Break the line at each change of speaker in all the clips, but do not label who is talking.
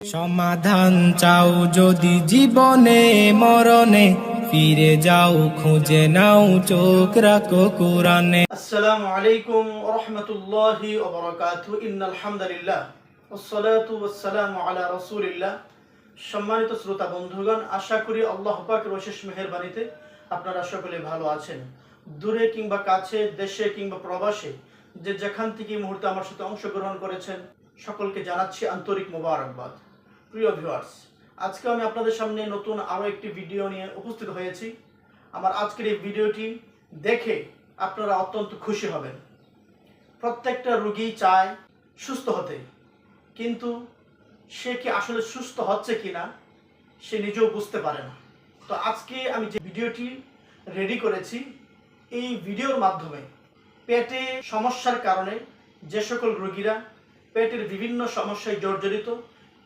সমাধান চাও যদি জীবনে মরণে, ফিরে যাও খুঁজে নাও চোখ রাখো কোরআনে।
আসসালামু আলাইকুম ওয়া রাহমাতুল্লাহি ওয়া বারাকাতুহু। ইন্নাল হামদুলিল্লাহ ওয়াসসালাতু ওয়াসসালামু আলা রাসূলিল্লাহ। সম্মানিত শ্রোতা বন্ধুগণ, আশা করি আল্লাহ পাকের অশেষ মেহেরবানিতে আপনারা সকলে ভালো আছেন। দূরে কিংবা কাছে, দেশে কিংবা প্রবাসে, যে যেখান থেকে এই মুহূর্তে আমার সাথে অংশগ্রহণ করেছেন, সকলকে জানাচ্ছি আন্তরিক মোবারকবাদ। প্রিয় ভিউয়ার্স, আজকে আমি আপনাদের সামনে নতুন আরও একটি ভিডিও নিয়ে উপস্থিত হয়েছি। আমার আজকের এই ভিডিওটি দেখে আপনারা অত্যন্ত খুশি হবেন। প্রত্যেকটা রোগী চায় সুস্থ হতে, কিন্তু সে কি আসলে সুস্থ হচ্ছে কিনা সে নিজেও বুঝতে পারে না। তো আজকে আমি যে ভিডিওটি রেডি করেছি, এই ভিডিওর মাধ্যমে পেটে সমস্যার কারণে যে সকল রোগীরা পেটের বিভিন্ন সমস্যায় জর্জরিত,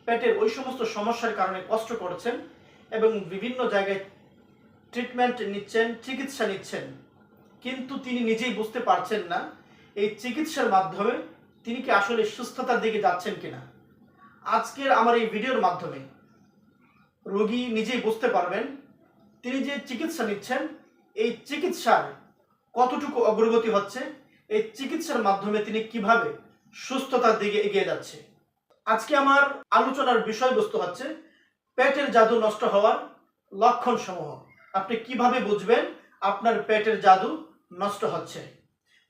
পেটের ওই সমস্ত সমস্যার কারণে কষ্ট করছেন এবং বিভিন্ন জায়গায় ট্রিটমেন্ট নিচ্ছেন, চিকিৎসা নিচ্ছেন, কিন্তু তিনি নিজেই বুঝতে পারছেন না এই চিকিৎসার মাধ্যমে তিনি কি আসলে সুস্থতার দিকে যাচ্ছেন কিনা। আজকের আমার এই ভিডিওর মাধ্যমে রোগী নিজেই বুঝতে পারবেন তিনি যে চিকিৎসা নিচ্ছেন, এই চিকিৎসার কতটুকু অগ্রগতি হচ্ছে, এই চিকিৎসার মাধ্যমে তিনি কিভাবে সুস্থতার দিকে এগিয়ে যাচ্ছে। আজকে আমার আলোচনার বিষয়বস্তু হচ্ছে পেটের জাদু নষ্ট হওয়ার লক্ষণ সমূহ। আপনি কিভাবে বুঝবেন আপনার পেটের জাদু নষ্ট হচ্ছে।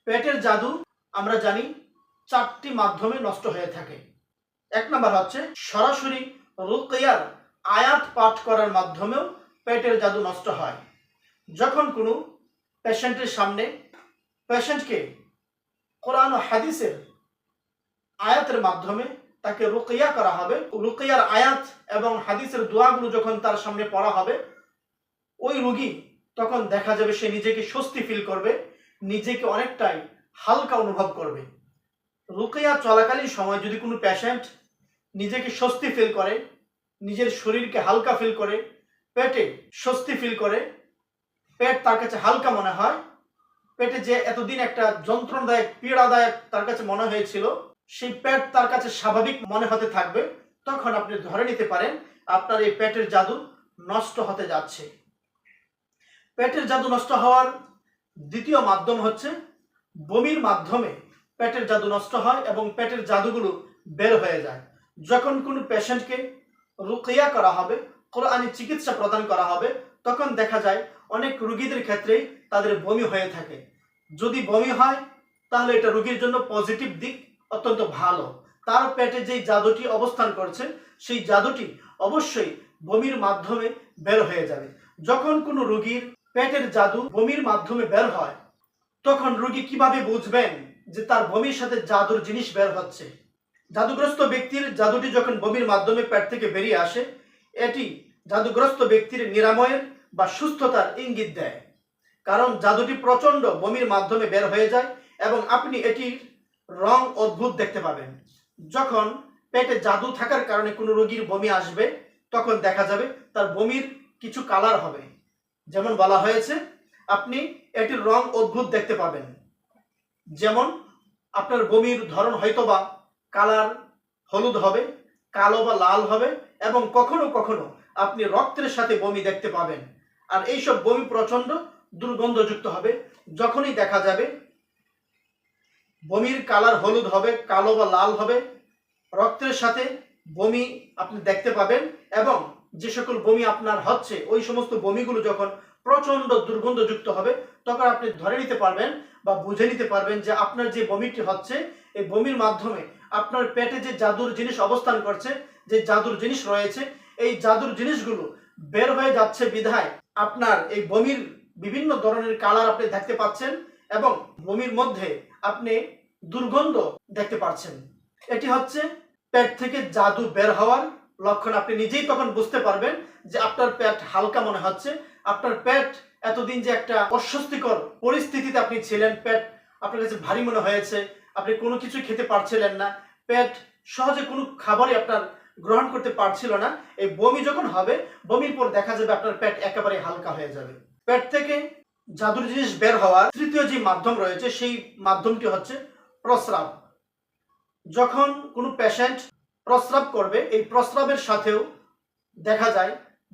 পেটের জাদু আমরা জানি চারটি মাধ্যমে নষ্ট হয়ে থাকে। এক নম্বর হচ্ছে সরাসরি রুকিয়ার আয়াত পাঠ করার মাধ্যমেও পেটের জাদু নষ্ট হয়। যখন কোনো পেশেন্টের সামনে পেশেন্টকে কোরআন ও হাদিসের আয়াতের মাধ্যমে তাকে রুকিয়া করা হবে, রুকিয়ার আয়াত এবং হাদিসের দোয়াগুলো যখন তার সামনে পড়া হবে, ওই রোগী তখন দেখা যাবে সে নিজেকে স্বস্তি ফিল করবে, নিজেকে অনেকটাই হালকা অনুভব করবে। রুকিয়া চলাকালীন সময় যদি কোনো পেশেন্ট নিজেকে স্বস্তি ফিল করে, নিজের শরীরকে হালকা ফিল করে, পেটে স্বস্তি ফিল করে, পেট তার কাছে হালকা মনে হয়, পেটে যে এতদিন একটা যন্ত্রণাদায়ক পীড়াদায়ক তার কাছে মনে হয়েছিল, সেই পেট তার কাছে স্বাভাবিক মনে হতে থাকবে, তখন আপনি ধরে নিতে পারেন আপনার এই পেটের জাদু নষ্ট হতে যাচ্ছে। পেটের জাদু নষ্ট হওয়ার দ্বিতীয় মাধ্যম হচ্ছে বমির মাধ্যমে পেটের জাদু নষ্ট হয় এবং পেটের জাদুগুলো বের হয়ে যায়। যখন কোনো পেশেন্টকে রুকিয়া করা হবে, কোরআনি চিকিৎসা প্রদান করা হবে, তখন দেখা যায় অনেক রোগীদের ক্ষেত্রেই তাদের বমি হয়ে থাকে। যদি বমি হয় তাহলে এটা রোগীর জন্য পজিটিভ দিক, অত্যন্ত ভালো। তার পেটে যেই জাদুটি অবস্থান করছে সেই জাদুটি অবশ্যই বমির মাধ্যমে বের হয়ে যাবে। যখন কোনো রোগীর পেটের জাদু বমির মাধ্যমে বের হয়, তখন রোগী কিভাবে বুঝবেন যে তার বমির সাথে জাদুর জিনিস বের হচ্ছে। জাদুগ্রস্ত ব্যক্তির জাদুটি যখন বমির মাধ্যমে পেট থেকে বেরিয়ে আসে, এটি জাদুগ্রস্ত ব্যক্তির নিরাময়ের বা সুস্থতার ইঙ্গিত দেয়। কারণ জাদুটি প্রচণ্ড বমির মাধ্যমে বের হয়ে যায় এবং আপনি এটির রং অদ্ভুত দেখতে পাবেন। যখন পেটে জাদু থাকার কারণে কোনো রোগীর বমি আসবে, তখন দেখা যাবে তার বমির কিছু কালার হবে। যেমন বলা হয়েছে, আপনি এটির রং অদ্ভুত দেখতে পাবেন। যেমন আপনার বমির ধরন হয়তোবা কালার হলুদ হবে, কালো বা লাল হবে, এবং কখনো কখনো আপনি রক্তের সাথে বমি দেখতে পাবেন। আর এইসব বমি প্রচণ্ড দুর্গন্ধযুক্ত হবে। যখনই দেখা যাবে বমির কালার হলুদ হবে, কালো বা লাল হবে, রক্তের সাথে বমি আপনি দেখতে পাবেন, এবং যে সকল বমি আপনার হচ্ছে ওই সমস্ত বমিগুলো যখন প্রচণ্ড দুর্গন্ধযুক্ত হবে, তখন আপনি ধরে নিতে পারবেন বা বুঝে নিতে পারবেন যে আপনার যে বমিটি হচ্ছে, এই বমির মাধ্যমে আপনার পেটে যে জাদুর জিনিস অবস্থান করছে, যে জাদুর জিনিস রয়েছে, এই জাদুর জিনিসগুলো বের হয়ে যাচ্ছে বিধায় আপনার এই বমির বিভিন্ন ধরনের কালার আপনি দেখতে পাচ্ছেন এবং বমির মধ্যে আপনি দুর্গন্ধ দেখতে পাচ্ছেন। এটি হচ্ছে পেট থেকে জাদু বের হওয়ার লক্ষণ। আপনি নিজেই তখন বুঝতে পারবেন যে আপনার পেট হালকা মনে হচ্ছে। আপনার পেট এতদিন যে একটা অস্বস্তিকর পরিস্থিতিতে আপনি ছিলেন, পেট আপনার কাছে ভারী মনে হয়েছে, আপনি কোনো কিছু খেতে পারছিলেন না, পেট সহজে কোনো খাবারই আপনার গ্রহণ করতে পারছিল না, এই বমি যখন হবে, বমির পর দেখা যাবে আপনার পেট একেবারে হালকা হয়ে যাবে। পেট থেকে জাদুর জিনিস বের হওয়ার তৃতীয় যে মাধ্যম রয়েছে, সেই মাধ্যমটি হচ্ছে প্রস্রাব। যখন কোনো পেশেন্ট প্রস্রাব করবে, এই প্রস্রাবের সাথেও দেখা যায়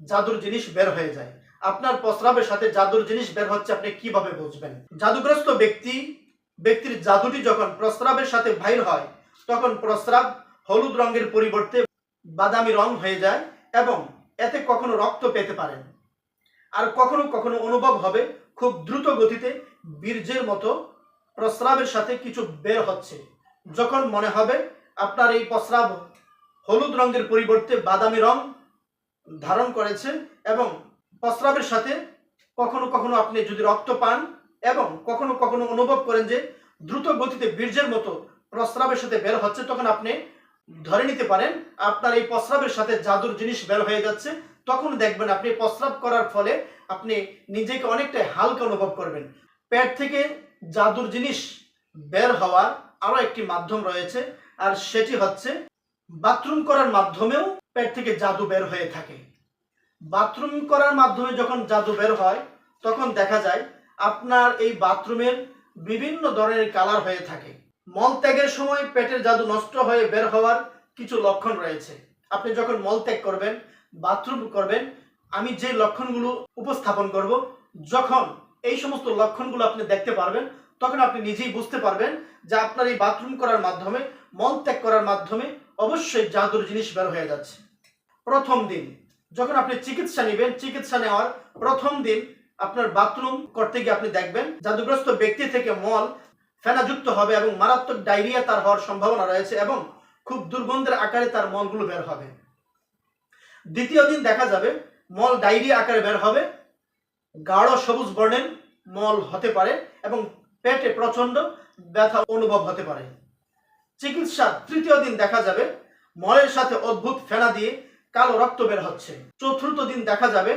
জাদুর জিনিস বের হয়ে যায়। আপনার প্রস্রাবের সাথে জাদুর জিনিস বের হচ্ছে, আপনি কিভাবে বুঝবেন? জাদুগ্রস্ত ব্যক্তির জাদুটি যখন প্রস্রাবের সাথে বাইর হয়, তখন প্রস্রাব হলুদ রঙের পরিবর্তে বাদামি রং হয়ে যায় এবং এতে কখনো রক্ত পেতে পারেন। আর কখনো কখনো অনুভব হবে খুব দ্রুত গতিতে বীর্যের মতো প্রস্রাবের সাথে কিছু বের হচ্ছে। যখন মনে হবে আপনার এই প্রস্রাব হলুদ রঙের পরিবর্তে বাদামি রং ধারণ করেছে এবং প্রস্রাবের সাথে কখনো কখনো আপনি যদি রক্ত পান এবং কখনো কখনো অনুভব করেন যে দ্রুত গতিতে বীর্যের মতো প্রস্রাবের সাথে বের হচ্ছে, তখন আপনি ধরে নিতে পারেন আপনার এই প্রস্রাবের সাথে জাদুর জিনিস বের হয়ে যাচ্ছে। তখন দেখবেন আপনি প্রস্রাব করার ফলে আপনি নিজেকে অনেকটাই হালকা অনুভব করবেন। পেট থেকে জাদুর জিনিস বের হওয়ার আরো একটি মাধ্যম রয়েছে, আর সেটি হচ্ছে বাথরুম করার মাধ্যমেও পেট থেকে জাদু বের হয়ে থাকে। বাথরুম করার মাধ্যমে যখন জাদু বের হয়, তখন দেখা যায় আপনার এই বাথরুমের বিভিন্ন ধরনের কালার হয়ে থাকে। মলত্যাগের সময় পেটের জাদু নষ্ট হয়ে বের হওয়ার কিছু লক্ষণ রয়েছে। আপনি যখন মলত্যাগ করবেন, বাথরুম করবেন, আমি যে লক্ষণগুলো উপস্থাপন করব, যখন এই সমস্ত লক্ষণগুলো আপনি দেখতে পারবেন, তখন আপনি নিজেই বুঝতে পারবেন যে আপনার এই বাথরুম করার মাধ্যমে, মলত্যাগ করার মাধ্যমে অবশ্যই জাদুর জিনিস বের হয়ে যাচ্ছে। প্রথম দিন যখন আপনি চিকিৎসা নেবেন, চিকিৎসা নেওয়ার প্রথম দিন আপনার বাথরুম করতে গিয়ে আপনি দেখবেন জাদুগ্রস্ত ব্যক্তি থেকে মল ফেনাযুক্ত হবে এবং মারাত্মক ডায়রিয়া তার হওয়ার সম্ভাবনা রয়েছে এবং খুব দুর্গন্ধের আকারে তার মলগুলো বের হবে। দ্বিতীয় দিন দেখা যাবে মল ডায়রিয়া আকারে বের হবে, গাঢ় সবুজ বর্ণের মল হতে পারে এবং পেটে প্রচন্ড ব্যথা অনুভব হতে পারে। চিকিৎসা তৃতীয় দিন দেখা যাবে মলের সাথে অদ্ভুত ফেনা দিয়ে কালো রক্ত বের হচ্ছে। চতুর্থ দিন দেখা যাবে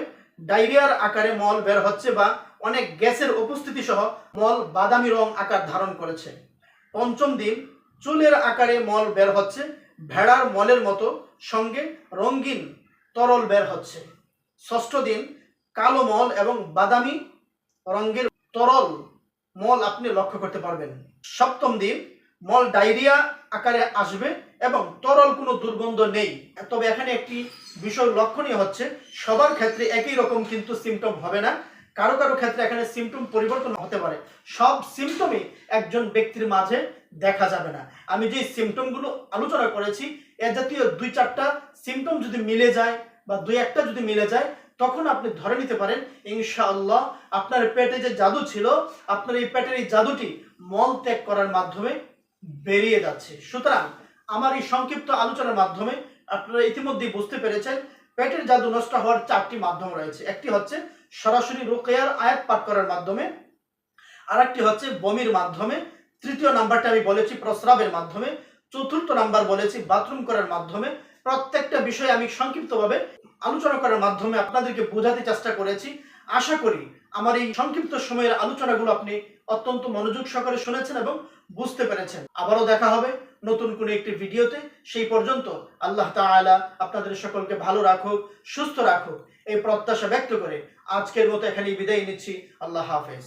ডায়রিয়ার আকারে মল বের হচ্ছে বা অনেক গ্যাসের উপস্থিতি সহ মল বাদামি রং আকার ধারণ করেছে। পঞ্চম দিন চুলের আকারে মল বের হচ্ছে, ভেড়ার মলের মতো, সঙ্গে রঙিন তরল বের হচ্ছে। ষষ্ঠ দিন কালো মল এবং বাদামি রঙের তরল মল আপনি লক্ষ্য করতে পারবেন। সপ্তম দিন মল ডায়রিয়া আকারে আসবে এবং তরল কোনো দুর্গন্ধ নেই। তবে এখানে একটি বিষয় লক্ষণীয় হচ্ছে, সবার ক্ষেত্রে একই রকম কিন্তু সিমটম হবে না, কারো কারো ক্ষেত্রে এখানে সিমটম পরিবর্তন হতে পারে। সব সিমটমই একজন ব্যক্তির মাঝে দেখা যাবে না। আমি যে সিমটমগুলো আলোচনা করেছি, এ জাতীয় 2-4টা সিমটম যদি মিলে যায় বা 2-1টা যদি মিলে যায়, তখন আপনি ধরে নিতে পারেন ইনশাআল্লাহ আপনার পেটে যে জাদু ছিল, আপনার এই পেটের এই জাদুটি মল ত্যাগ করার মাধ্যমে বেরিয়ে যাচ্ছে। সুতরাং আমার এই সংক্ষিপ্ত আলোচনার মাধ্যমে আপনারা ইতিমধ্যেই বুঝতে পেরেছেন পেটের জাদু নষ্ট হওয়ার 4টি মাধ্যম রয়েছে। একটি হচ্ছে সরাসরি রুকিয়ার আয়াত পাঠ করার মাধ্যমে, আরেকটি হচ্ছে বমির মাধ্যমে, তৃতীয় নাম্বারটা আমি বলেছি প্রস্রাবের মাধ্যমে, চতুর্থ নাম্বার বলেছি বাথরুম করার মাধ্যমে। প্রত্যেকটা বিষয় আমি সংক্ষিপ্তভাবে আলোচনা করার মাধ্যমে আপনাদেরকে বোঝাতে চেষ্টা করেছি। আশা করি আমার এই সংক্ষিপ্ত সময়ের আলোচনাগুলো আপনি অত্যন্ত মনোযোগ সহকারে শুনেছেন এবং বুঝতে পেরেছেন। আবারও দেখা হবে নতুন কোনো একটি ভিডিওতে। সেই পর্যন্ত আল্লাহ তাআলা আপনাদের সকলকে ভালো রাখুক, সুস্থ রাখুক, এই প্রত্যাশা ব্যক্ত করে আজকের মতো এখানেই বিদায় নিচ্ছি। আল্লাহ হাফেজ।